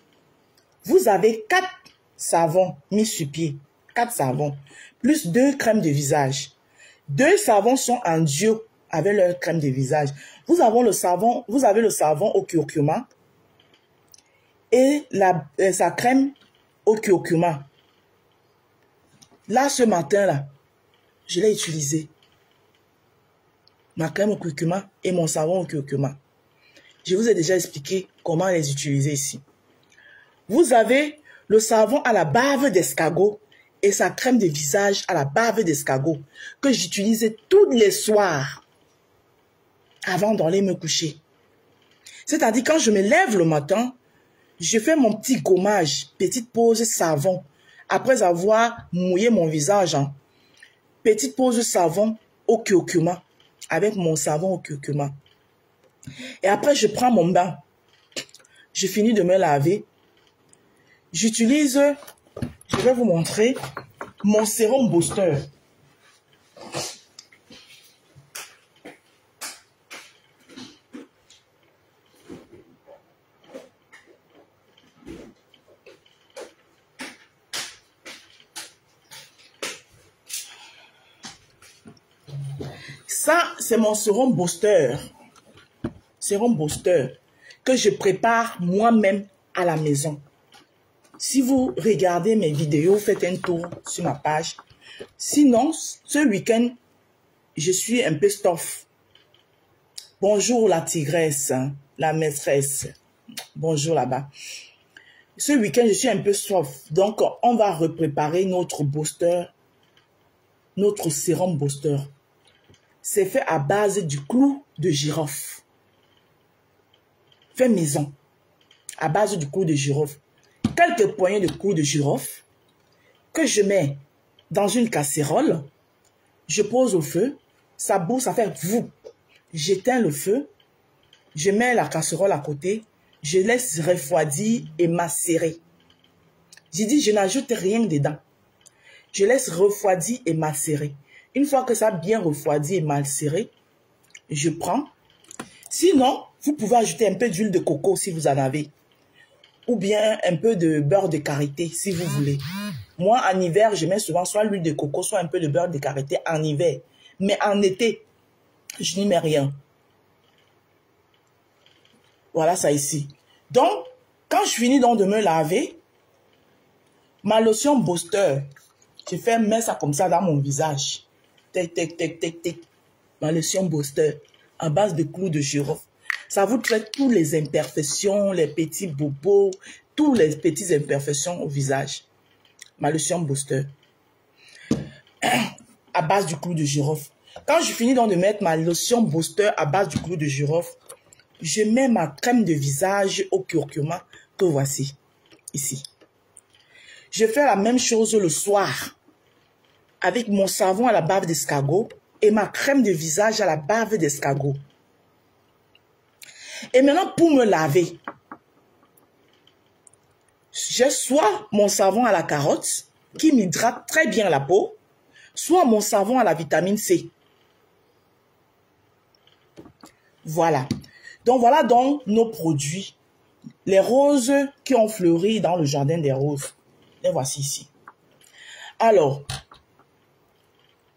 vous avez 4 savons mis sur pied. 4 savons. Plus 2 crèmes de visage. 2 savons sont en duo avec leur crème de visage. Vous avez le savon au curcuma et sa crème au curcuma. Là, ce matin-là, je l'ai utilisé. Ma crème au curcuma et mon savon au curcuma. Je vous ai déjà expliqué comment les utiliser ici. Vous avez le savon à la bave d'escargot et sa crème de visage à la bave d'escargot que j'utilisais tous les soirs avant d'aller me coucher. C'est-à-dire quand je me lève le matin, je fais mon petit gommage, petite pause savon. Après avoir mouillé mon visage, hein, petite pause savon au curcuma, avec mon savon au curcuma. Et après, je prends mon bain. Je finis de me laver. J'utilise, je vais vous montrer, mon sérum booster. Ça, c'est mon sérum booster. Sérum booster que je prépare moi-même à la maison. Si vous regardez mes vidéos, faites un tour sur ma page. Sinon, ce week-end, je suis un peu stuff. Bonjour la tigresse, la maîtresse. Bonjour là-bas. Ce week-end, je suis un peu stuff. Donc, on va repréparer notre booster, notre sérum booster. C'est fait à base du clou de girofle. Fait maison. À base du clou de girofle. Quelques poignées de clou de girofle que je mets dans une casserole. Je pose au feu. Ça bout, ça fait vous. J'éteins le feu. Je mets la casserole à côté. Je laisse refroidir et macérer. J'ai dit, je n'ajoute rien dedans. Je laisse refroidir et macérer. Une fois que ça a bien refroidi et macéré, je prends. Sinon, Vous pouvez ajouter un peu d'huile de coco si vous en avez. Ou bien un peu de beurre de karité si vous voulez. Moi, en hiver, je mets souvent soit l'huile de coco, soit un peu de beurre de karité en hiver. Mais en été, je n'y mets rien. Voilà ça ici. Donc, quand je finis donc de me laver, ma lotion booster, je fais mettre ça comme ça dans mon visage. Tic, tic, tic, tic, tic. Ma lotion booster à base de clous de girofle. Ça vous traite toutes les imperfections, les petits bobos, toutes les petites imperfections au visage. Ma lotion booster. À base du clou de girofle. Quand je finis donc de mettre ma lotion booster à base du clou de girofle, je mets ma crème de visage au curcuma que voici, ici. Je fais la même chose le soir avec mon savon à la bave d'escargot et ma crème de visage à la bave d'escargot. Et maintenant, pour me laver, j'ai soit mon savon à la carotte qui m'hydrate très bien la peau, soit mon savon à la vitamine C. Voilà. Donc, voilà donc nos produits. Les roses qui ont fleuri dans le jardin des roses. Les voici ici. Alors,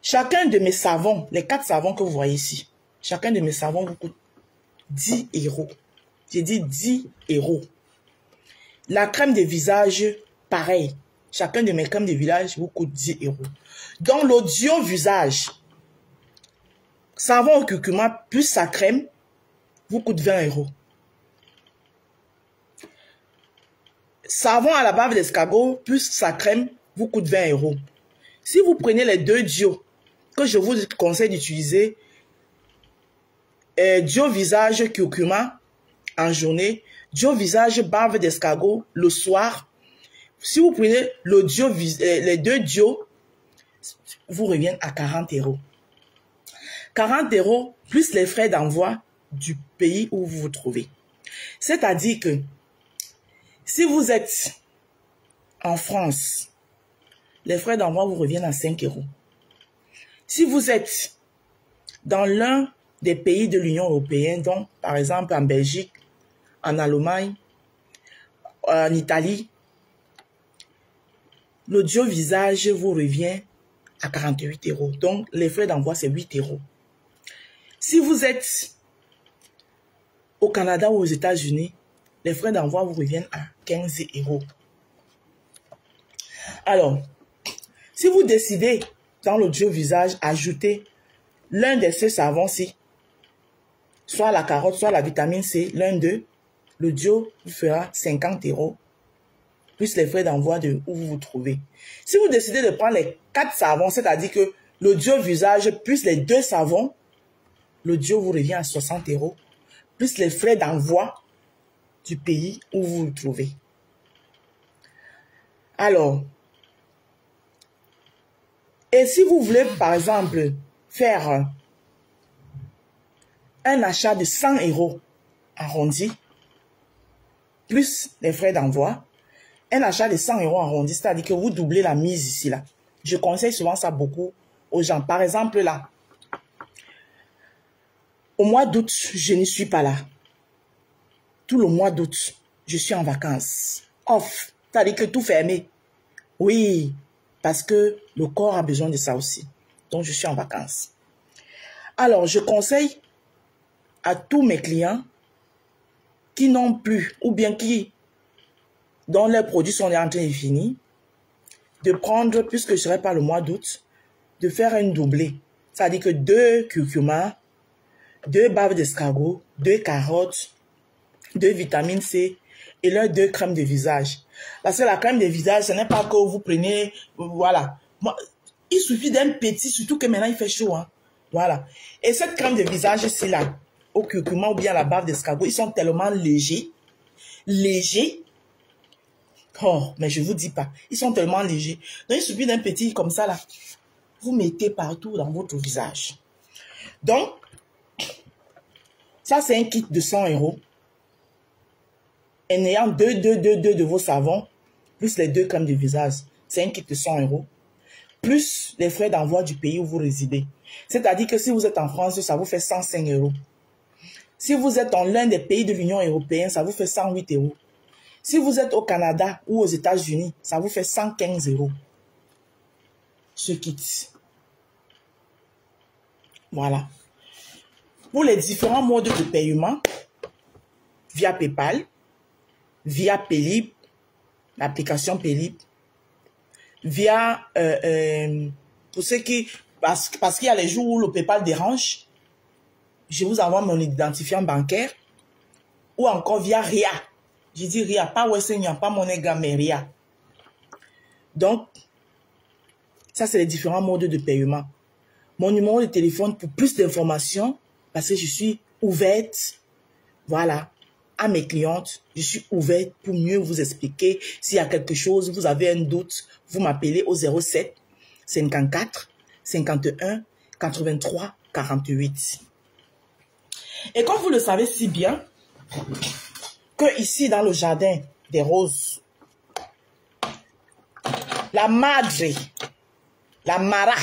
chacun de mes savons, les 4 savons que vous voyez ici, chacun de mes savons vous coûte 10 €. J'ai dit 10 €. La crème de visage, pareil. Chacun de mes crèmes de visage vous coûte 10 €. Donc, l'audio visage, savon au curcuma plus sa crème, vous coûte 20 €. Savon à la bave d'escargot plus sa crème vous coûte 20 €. Si vous prenez les 2 Dio que je vous conseille d'utiliser, Dio visage curcuma en journée, Dio visage bave d'escargot le soir. Si vous prenez le les 2 Dio, vous reviennent à 40 €. 40 € plus les frais d'envoi du pays où vous vous trouvez. C'est-à-dire que si vous êtes en France, les frais d'envoi vous reviennent à 5 €. Si vous êtes dans l'un des pays de l'Union européenne, donc par exemple en Belgique, en Allemagne, en Italie, l'audio visage vous revient à 48 €. Donc les frais d'envoi c'est 8 €. Si vous êtes au Canada ou aux États-Unis, les frais d'envoi vous reviennent à 15 €. Alors, si vous décidez dans l'audio visage ajouter l'un de ces savons-ci, soit la carotte, soit la vitamine C, l'un d'eux, l'audio vous fera 50 € plus les frais d'envoi de où vous vous trouvez. Si vous décidez de prendre les 4 savons, c'est-à-dire que l'audio visage plus les 2 savons, l'audio vous revient à 60 € plus les frais d'envoi du pays où vous vous trouvez. Alors, et si vous voulez par exemple faire un achat de 100 € arrondi, plus les frais d'envoi, un achat de 100 € arrondi, c'est-à-dire que vous doublez la mise ici, là. Je conseille souvent ça beaucoup aux gens. Par exemple, là, au mois d'août, je n'y suis pas là. Tout le mois d'août, je suis en vacances. Off, c'est-à-dire que tout fermé. Oui, parce que le corps a besoin de ça aussi. Donc, je suis en vacances. Alors, je conseille à tous mes clients qui n'ont plus, ou bien qui, dont leurs produits sont en train de finir, de prendre, puisque je ne serai pas le mois d'août, de faire un doublé. C'est-à-dire que 2 curcuma, 2 baves d'escargot, 2 carottes, 2 vitamines C et leurs 2 crèmes de visage. Parce que la crème de visage, ce n'est pas que vous prenez, voilà. Moi, il suffit d'un petit, surtout que maintenant il fait chaud, hein. Voilà. Et cette crème de visage, c'est là, au curcuma ou bien à la bave d'escargot, ils sont tellement légers. Légers. Oh, mais je vous dis pas. Ils sont tellement légers. Donc, il suffit d'un petit comme ça, là. Vous mettez partout dans votre visage. Donc, ça, c'est un kit de 100 €. En ayant 2 de vos savons, plus les 2 crèmes de visage, c'est un kit de 100 €. Plus les frais d'envoi du pays où vous résidez. C'est-à-dire que si vous êtes en France, ça vous fait 105 €. Si vous êtes dans l'un des pays de l'Union européenne, ça vous fait 108 €. Si vous êtes au Canada ou aux États-Unis, ça vous fait 115 €. Ce kit. Voilà. Pour les différents modes de paiement, via PayPal, via Paylib, l'application Paylib, via, pour ceux qui, parce qu'il y a les jours où le PayPal dérange, je vous envoie mon identifiant bancaire, ou encore via RIA. Je dis RIA, pas Western, pas Monega, mais RIA. Donc, ça c'est les différents modes de paiement. Mon numéro de téléphone pour plus d'informations, parce que je suis ouverte, voilà, à mes clientes. Je suis ouverte pour mieux vous expliquer. S'il y a quelque chose, vous avez un doute, vous m'appelez au 07 54 51 83 48. Et comme vous le savez si bien, que ici dans le jardin des roses, la madre, la mara,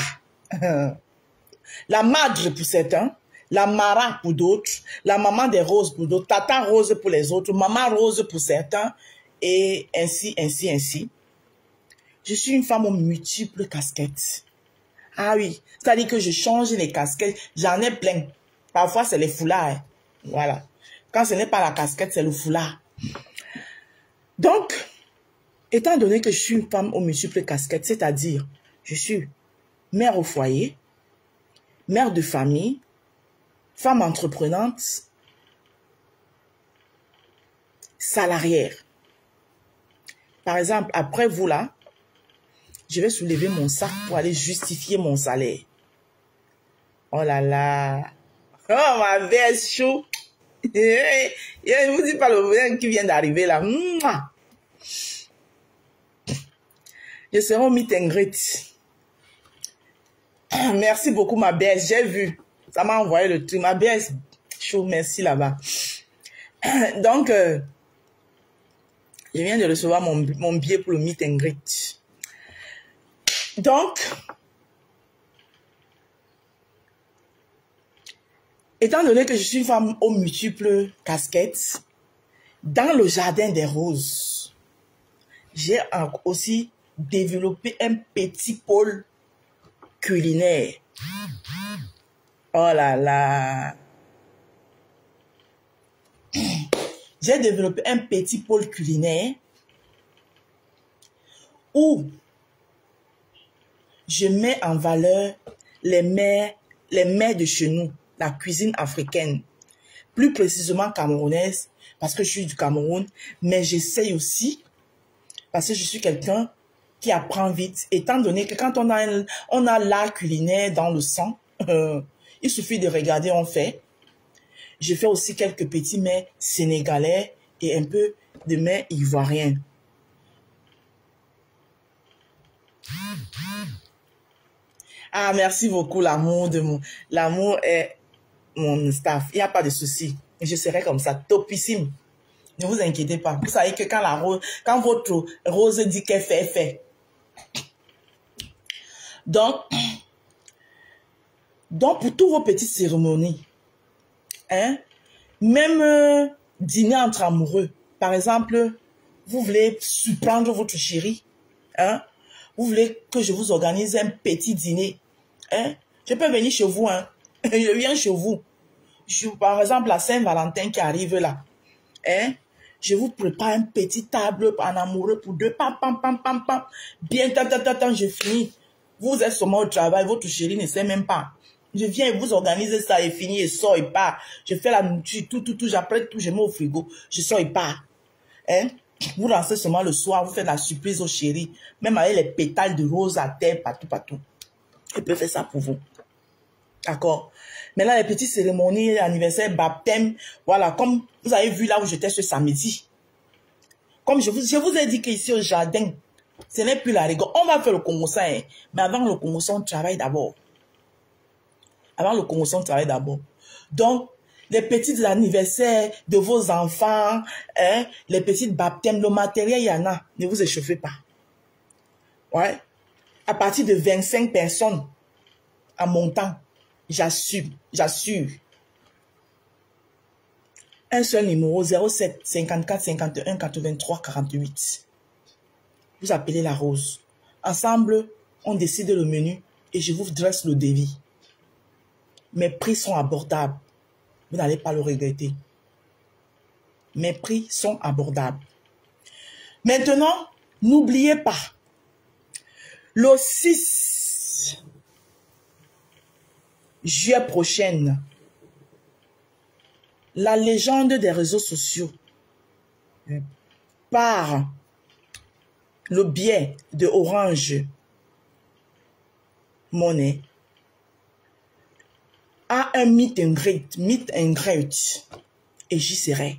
la madre pour certains, la mara pour d'autres, la maman des roses pour d'autres, tata rose pour les autres, maman rose pour certains, et ainsi, ainsi, ainsi. Je suis une femme aux multiples casquettes. Ah oui, c'est-à-dire que je change les casquettes, j'en ai plein. Parfois, c'est les foulards. Hein. Voilà. Quand ce n'est pas la casquette, c'est le foulard. Donc, étant donné que je suis une femme aux multiples casquettes, c'est-à-dire, je suis mère au foyer, mère de famille, femme entreprenante, salariée. Par exemple, après vous là, je vais soulever mon sac pour aller justifier mon salaire. Oh là là. Oh ma belle chou. Je vous dis pas le problème qui vient d'arriver là. Je serai au meet and greet. Merci beaucoup ma belle, j'ai vu. Ça m'a envoyé le truc. Ma belle chou, merci là-bas. Donc, je viens de recevoir mon billet pour le meet and greet. Donc, étant donné que je suis une femme aux multiples casquettes, dans le jardin des roses, j'ai aussi développé un petit pôle culinaire. Oh là là! J'ai développé un petit pôle culinaire où je mets en valeur les mets de chez nous, la cuisine africaine, plus précisément camerounaise, parce que je suis du Cameroun, mais j'essaye aussi, parce que je suis quelqu'un qui apprend vite, étant donné que quand on a l'art culinaire dans le sang, il suffit de regarder, on fait. Je fais aussi quelques petits mets sénégalais et un peu de mets ivoiriens. Ah, merci beaucoup, l'amour est mon staff. Il n'y a pas de souci. Je serai comme ça, topissime. Ne vous inquiétez pas. Vous savez que quand votre rose dit qu'elle fait, elle fait. Donc, pour toutes vos petites cérémonies, hein, même dîner entre amoureux, par exemple, vous voulez surprendre votre chéri, hein, vous voulez que je vous organise un petit dîner, hein, je peux venir chez vous, hein, je viens chez vous. Par exemple, la Saint-Valentin qui arrive là, hein, je vous prépare une petite table en amoureux pour deux, pam, bien, je finis. Vous êtes seulement au travail, votre chéri ne sait même pas. Je viens et vous organiser ça et fini et sort et part. Je fais la nourriture, tout, j'apprête tout, je mets au frigo, je sors et part. Hein? Vous lancez seulement le soir, vous faites la surprise au chéri, même avec les pétales de rose à terre, partout. Je peux faire ça pour vous. D'accord? Maintenant, les petites cérémonies, anniversaire, baptême, voilà, comme vous avez vu là où j'étais ce samedi. Comme je vous ai dit qu'ici au jardin, ce n'est plus la rigueur. On va faire le Congo, hein, mais avant le Congo, on travaille d'abord. Avant le Congo, on travaille d'abord. Donc, les petits anniversaires de vos enfants, hein, les petits baptêmes, le matériel, il y en a. Ne vous échauffez pas. Ouais. À partir de 25 personnes en montant, j'assure. Un seul numéro, 07 54 51 83 48. Vous appelez la Rose. Ensemble, on décide le menu et je vous dresse le devis. Mes prix sont abordables. Vous n'allez pas le regretter. Mes prix sont abordables. Maintenant, n'oubliez pas, le 6 juillet prochain, la légende des réseaux sociaux, par le biais de Orange Money, a un meet and greet, et j'y serai.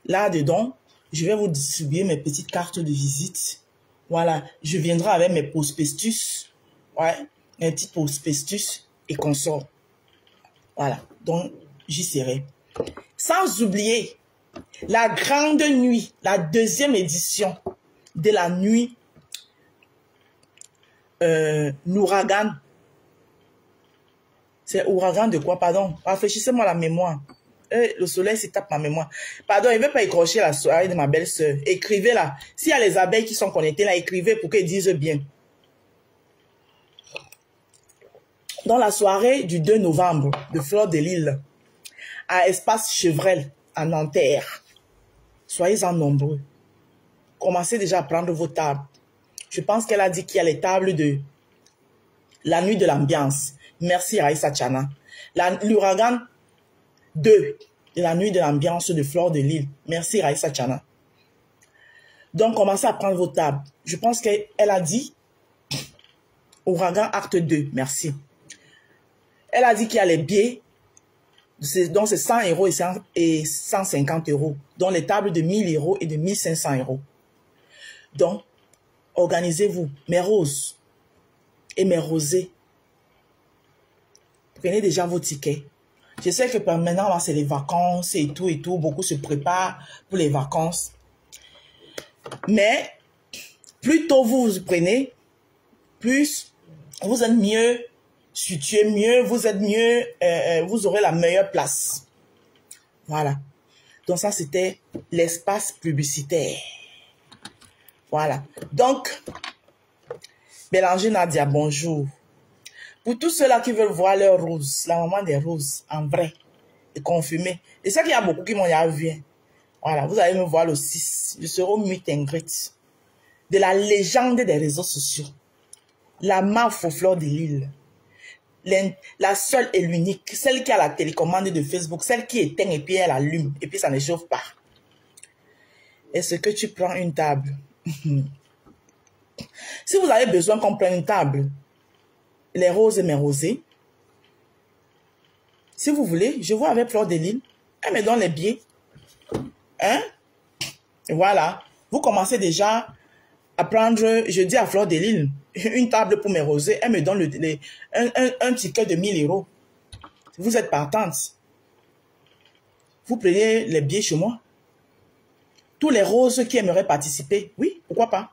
Là-dedans, je vais vous distribuer mes petites cartes de visite. Voilà, je viendrai avec mes prospectus, ouais, mes petits prospectus et consorts. Voilà, donc j'y serai. Sans oublier la grande nuit, la deuxième édition de la nuit l'ouragan. C'est ouragan de quoi, pardon? Rafraîchissez-moi la mémoire. Le soleil se tape ma mémoire. Pardon, il ne veut pas écorcher la soirée de ma belle-sœur. Écrivez là. S'il y a les abeilles qui sont connectées là, écrivez pour qu'elles disent bien. Dans la soirée du 2 novembre de Fleur de Lille, à Espace Chevrel, à Nanterre, soyez-en nombreux. Commencez déjà à prendre vos tables. Je pense qu'elle a dit qu'il y a les tables de la nuit de l'ambiance. Merci Raïssa Tchana. L'ouragan 2, la nuit de l'ambiance de Fleur de Lille. Merci Raïssa Tchana. Donc, commencez à prendre vos tables. Je pense qu'elle a dit ouragan acte 2. Merci. Elle a dit qu'il y a les billets, donc c'est 100 € et 150 €. Donc, les tables de 1000 € et de 1500 €. Donc, organisez-vous. Mes roses et mes rosés. Prenez déjà vos tickets. Je sais que maintenant, c'est les vacances et tout. Beaucoup se préparent pour les vacances. Mais, plus tôt vous vous prenez, plus vous êtes mieux situé, mieux, vous êtes mieux, vous aurez la meilleure place. Voilà. Donc ça, c'était l'espace publicitaire. Voilà. Donc, Bélanger Nadia, bonjour. Pour tous ceux-là qui veulent voir leur rose, la maman des roses, en vrai, et confirmé. Et ça qu'il y a beaucoup qui m'ont déjà vu. Voilà, vous allez me voir le 6. Je serai au meet and greet de la légende des réseaux sociaux. La MAF aux Fleurs de Lille. La seule et l'unique, celle qui a la télécommande de Facebook, celle qui éteint et puis elle allume, et puis ça ne chauffe pas. Est-ce que tu prends une table? Si vous avez besoin qu'on prenne une table, les roses et mes rosés, si vous voulez, je vois avec Fleur de Lille, elle me donne les billets. Hein? Et voilà. Vous commencez déjà à prendre, je dis à Fleur de Lille, une table pour mes rosés, elle me donne un ticket de 1000 €. Vous êtes partante. Vous prenez les billets chez moi. Tous les roses qui aimeraient participer, oui, pourquoi pas?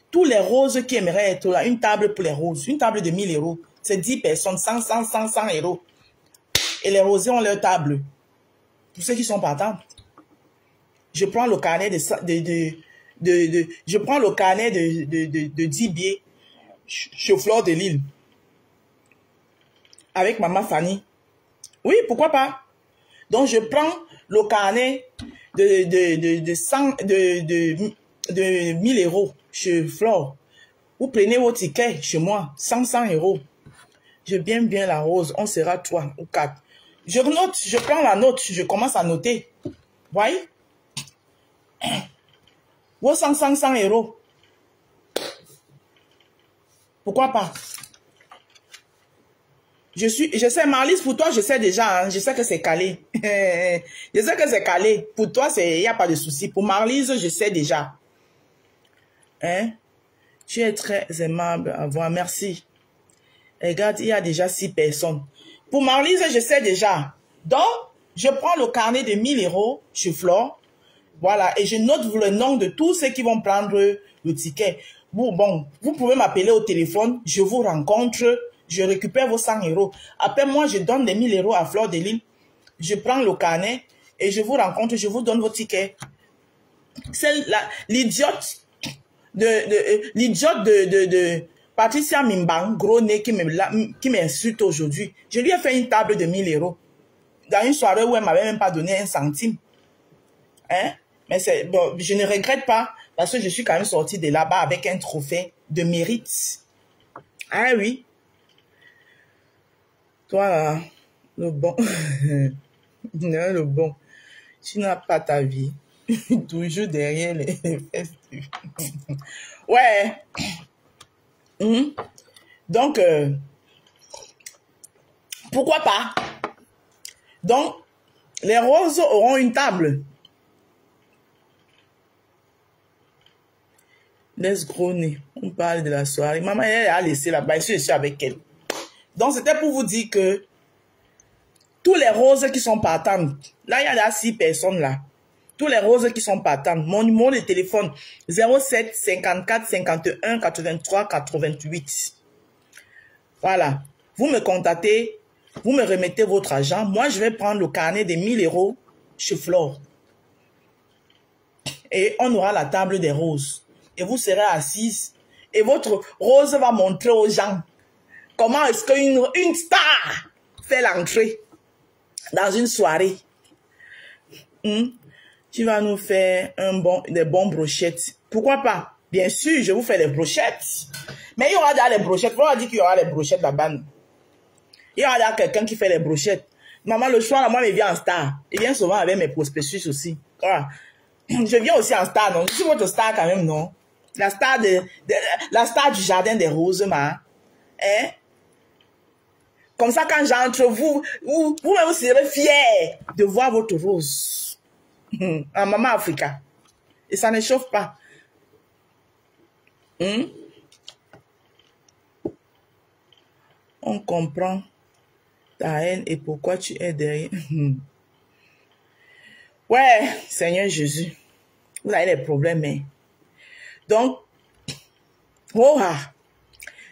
Tous les roses qui aimeraient être là, une table pour les roses, une table de 1000 €. C'est 10 personnes, 100 €. Et les rosés ont leur table. Pour ceux qui sont partants. Je prends le carnet je prends le carnet de 10 billets chez Fleur de Lille. Avec maman Fanny. Oui, pourquoi pas? Donc, je prends le carnet de 1000 € chez Flore. Vous prenez vos tickets chez moi, 100 €. Je bien la rose, on sera 3 ou 4. Je note, je prends la note, je commence à noter. Voyez? Vos 100 €. Pourquoi pas? Je sais, Marlise, pour toi, je sais déjà, hein, je sais que c'est calé. Je sais que c'est calé. Pour toi, il n'y a pas de souci. Pour Marlise, je sais déjà. Hein? Tu es très aimable à voir. Merci. Regarde, il y a déjà 6 personnes. Pour Marlise, je sais déjà. Donc, je prends le carnet de 1000 € chez Flore. Voilà. Et je note le nom de tous ceux qui vont prendre le ticket. Bon, vous pouvez m'appeler au téléphone. Je vous rencontre. Je récupère vos 100 €. Après, moi, je donne les 1000 € à Fleur de Lille. je prends le carnet et je vous rencontre, je vous donne vos tickets. C'est l'idiote de Patricia Mimbang, gros nez, qui m'insulte aujourd'hui. Je lui ai fait une table de 1000 euros. Dans une soirée où elle m'avait même pas donné un centime. Hein? Mais bon, je ne regrette pas parce que je suis quand même sortie de là-bas avec un trophée de mérite. Ah oui. Toi, là, le bon. Non, le bon. Tu n'as pas ta vie. Toujours derrière les fesses. Ouais. Donc, pourquoi pas? Donc, les roses auront une table. Laisse gros nez. On parle de la soirée. Maman, elle a laissé là-bas. Je suis avec elle. Donc, c'était pour vous dire que tous les roses qui sont partantes, là, il y a 6 personnes là. Tous les roses qui sont partantes. Mon numéro de téléphone, 07 54 51 83 88. Voilà. Vous me contactez, vous me remettez votre argent. Moi, je vais prendre le carnet de 1000 euros chez Flore. Et on aura la table des roses. Et vous serez assise. Et votre rose va montrer aux gens comment est-ce qu'une star fait l'entrée dans une soirée. Tu vas nous faire des bons brochettes. Pourquoi pas? Bien sûr, je vous fais des brochettes. Mais il y aura déjà les brochettes. On va dire qu'il y aura les brochettes là-bas. Il y aura déjà quelqu'un qui fait les brochettes. Maman, le soir, moi, il vient en star. Il vient souvent avec mes prospectus aussi. Voilà. Je viens aussi en star, non? Je suis votre star quand même, non? La star du jardin des roses, ma. Hein? Comme ça, quand j'entre, vous-même, vous serez fiers de voir votre rose. En Maman Africa. Et ça ne chauffe pas. On comprend ta haine et pourquoi tu es derrière. Ouais, Seigneur Jésus. Vous avez des problèmes, hein? Donc,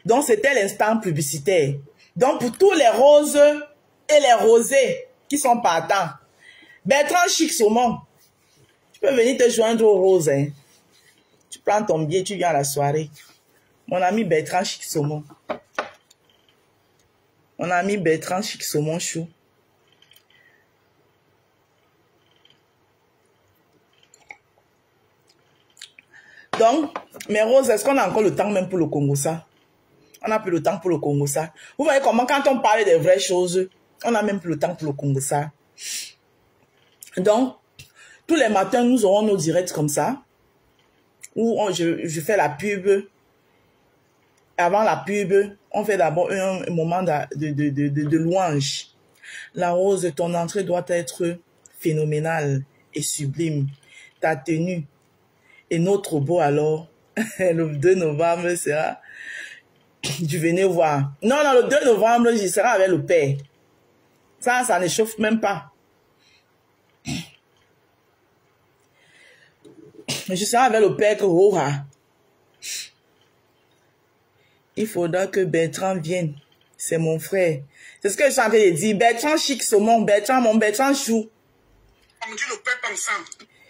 donc c'était l'instant publicitaire. Donc, pour tous les roses et les rosés qui sont partants, Bertrand Chic Saumon, tu peux venir te joindre aux roses. Hein? Tu prends ton billet, tu viens à la soirée. Mon ami Bertrand Chic Saumon. Mon ami Bertrand Chic Saumon Chou. Donc, mes roses, est-ce qu'on a encore le temps même pour le Congo ça? On n'a plus le temps pour le Congo ça. Vous voyez comment quand on parle des vraies choses, on n'a même plus le temps pour le Congo ça. Donc, tous les matins, nous aurons nos directs comme ça, où je fais la pub. Avant la pub, on fait d'abord un moment de louange. La rose, ton entrée doit être phénoménale et sublime. Ta tenue est notre beau alors. Le 2 novembre sera... Tu venez voir. Non, le 2 novembre, j'y serai avec le père. Ça ne chauffe même pas. Je serai avec le père que il faudra que Bertrand vienne. C'est mon frère. C'est ce que je suis en train de dire. Bertrand Chic Saumon, mon Bertrand Chou. On dit le père comme ça.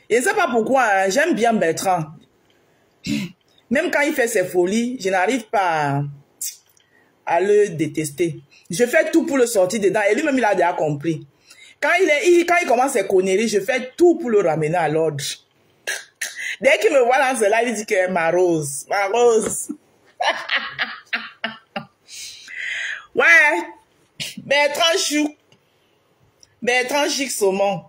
Je ne sais pas pourquoi, hein, j'aime bien Bertrand. Même quand il fait ses folies, je n'arrive pas à le détester. Je fais tout pour le sortir dedans. Et lui-même, il a déjà compris. Quand il commence ses conneries, je fais tout pour le ramener à l'ordre. Dès qu'il me voit dans cela, il dit que ma rose. Ouais. Bertrand Chou. Bertrand Chic Saumon.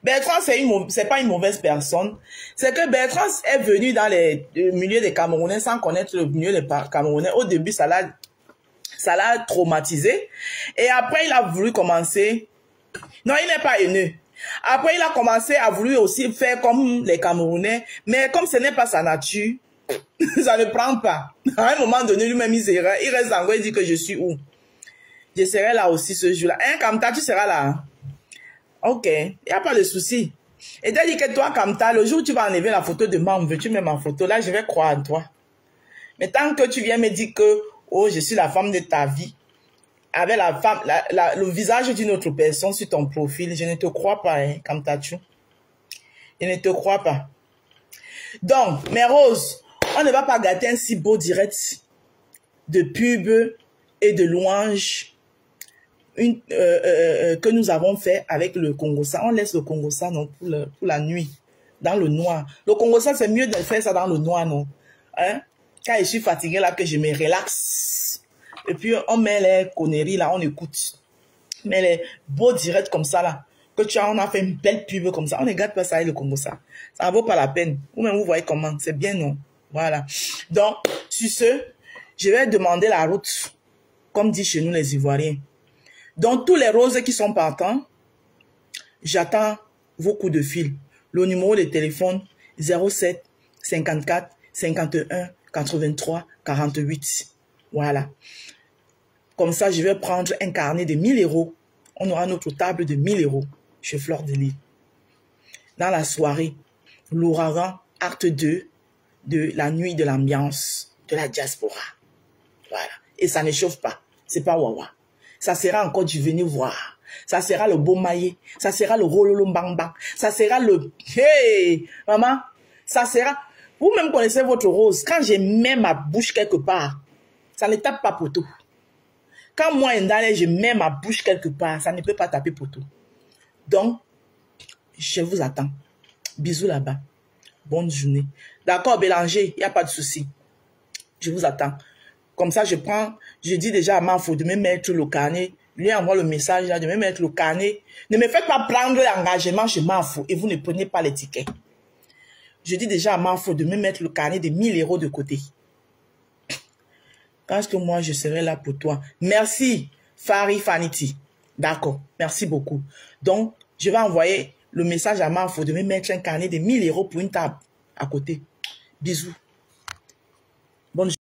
Bertrand, c'est pas une mauvaise personne. C'est que Bertrand est venu dans les milieux des Camerounais sans connaître le milieu des Camerounais. Au début, ça l'a traumatisé. Et après, il a voulu commencer. Non, il n'est pas haineux. Après, il a commencé à vouloir aussi faire comme les Camerounais. Mais comme ce n'est pas sa nature, ça ne prend pas. À un moment donné, lui-même, il reste encore, il dit que je suis où? Je serai là aussi ce jour-là. Hein, Kamta, tu seras là. Hein? Ok, il n'y a pas de souci. Et t'as dit que toi, Kamta, le jour où tu vas enlever la photo de moi, veux-tu mettre ma photo? Là, je vais croire en toi. Mais tant que tu viens me dire que, oh, je suis la femme de ta vie, avec la femme, le visage d'une autre personne sur ton profil. Je ne te crois pas, hein, Kamtatou. Je ne te crois pas. Donc, mes roses, on ne va pas gâter un si beau direct de pub et de louange que nous avons fait avec le Congosa. On laisse le Congosa, non, pour la nuit, dans le noir. Le Congosa, c'est mieux de faire ça dans le noir, non? Hein? Quand je suis fatiguée, là, que je me relaxe. Et puis, on met les conneries, là, on écoute. Mais les beaux directs comme ça, là, que tu as, on a fait une belle pub comme ça. On ne gâte pas ça avec le Congosa. Ça ne vaut pas la peine. Vous-même, vous voyez comment. C'est bien, non? Voilà. Donc, sur ce, je vais demander la route, comme dit chez nous les Ivoiriens. Donc, tous les roses qui sont partants, j'attends vos coups de fil. Le numéro de téléphone 07 54 51 83 48. Voilà. Comme ça, je vais prendre un carnet de 1000 €. On aura notre table de 1000 € chez Fleur de Lys. Dans la soirée, l'ouragan, acte 2 de la nuit de l'ambiance de la diaspora. Voilà. Et ça ne chauffe pas. C'est pas wawa. Ça sera encore du venez voir. Ça sera le beau maillé. Ça sera le rololo bang bang. Ça sera le... Hey, maman. Ça sera... Vous-même connaissez votre rose. Quand je mets ma bouche quelque part, ça ne tape pas poteau. Quand moi, je mets ma bouche quelque part, ça ne peut pas taper poteau. Donc, je vous attends. Bisous là-bas. Bonne journée. D'accord, Bélanger, il n'y a pas de souci. Je vous attends. Comme ça, je dis déjà à Manfo de me mettre le carnet. Lui envoie le message là, de me mettre le carnet. Ne me faites pas prendre l'engagement chez Manfo et vous ne prenez pas les tickets. Je dis déjà à Manfo de me mettre le carnet de 1000 € de côté. Parce que moi, je serai là pour toi. Merci, Fari Faniti. D'accord, merci beaucoup. Donc, je vais envoyer le message à Manfo de me mettre un carnet de 1000 € pour une table à côté. Bisous. Bonne journée.